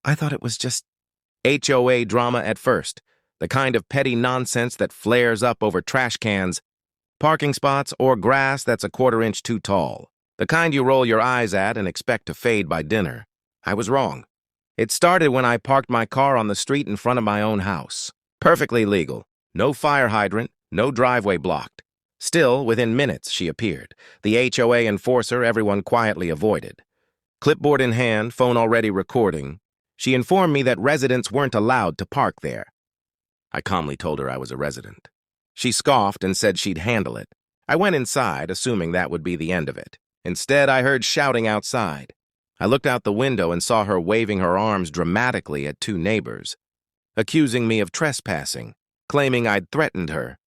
I thought it was just HOA drama at first, the kind of petty nonsense that flares up over trash cans, parking spots, or grass that's a quarter-inch too tall. The kind you roll your eyes at and expect to fade by dinner. I was wrong. It started when I parked my car on the street in front of my own house. Perfectly legal. No fire hydrant, no driveway blocked. Still, within minutes, she appeared. The HOA enforcer everyone quietly avoided. Clipboard in hand, phone already recording, she informed me that residents weren't allowed to park there. I calmly told her I was a resident. She scoffed and said she'd handle it. I went inside, assuming that would be the end of it. Instead, I heard shouting outside. I looked out the window and saw her waving her arms dramatically at two neighbors, accusing me of trespassing, claiming I'd threatened her,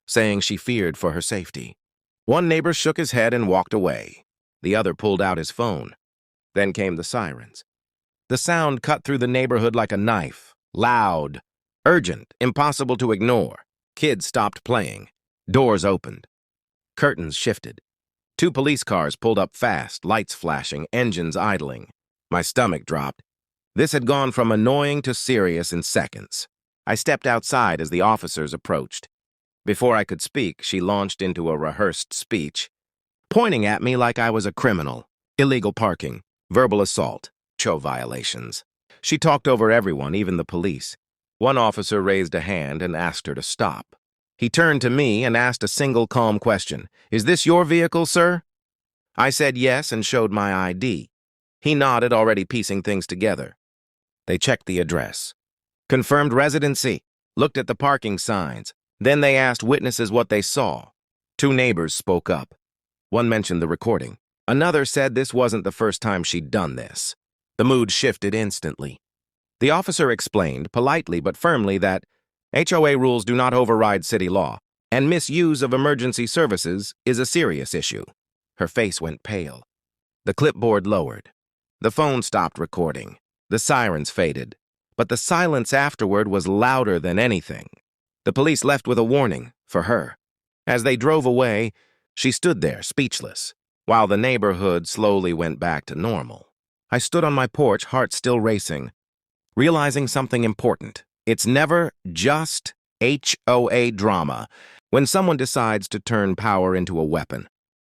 saying she feared for her safety. One neighbor shook his head and walked away. The other pulled out his phone. Then came the sirens. The sound cut through the neighborhood like a knife, loud, urgent, impossible to ignore. Kids stopped playing. Doors opened. Curtains shifted. Two police cars pulled up fast, lights flashing, engines idling. My stomach dropped. This had gone from annoying to serious in seconds. I stepped outside as the officers approached. Before I could speak, she launched into a rehearsed speech, pointing at me like I was a criminal. Illegal parking, verbal assault, HOA violations. She talked over everyone, even the police. One officer raised a hand and asked her to stop. He turned to me and asked a single calm question. "Is this your vehicle, sir?" I said yes and showed my ID. He nodded, already piecing things together. They checked the address, confirmed residency, looked at the parking signs. Then they asked witnesses what they saw. Two neighbors spoke up. One mentioned the recording. Another said this wasn't the first time she'd done this. The mood shifted instantly. The officer explained, politely but firmly, that HOA rules do not override city law, and misuse of emergency services is a serious issue. Her face went pale. The clipboard lowered. The phone stopped recording. The sirens faded. But the silence afterward was louder than anything. The police left with a warning for her. As they drove away, she stood there, speechless, while the neighborhood slowly went back to normal. I stood on my porch, heart still racing, realizing something important. It's never just HOA drama when someone decides to turn power into a weapon.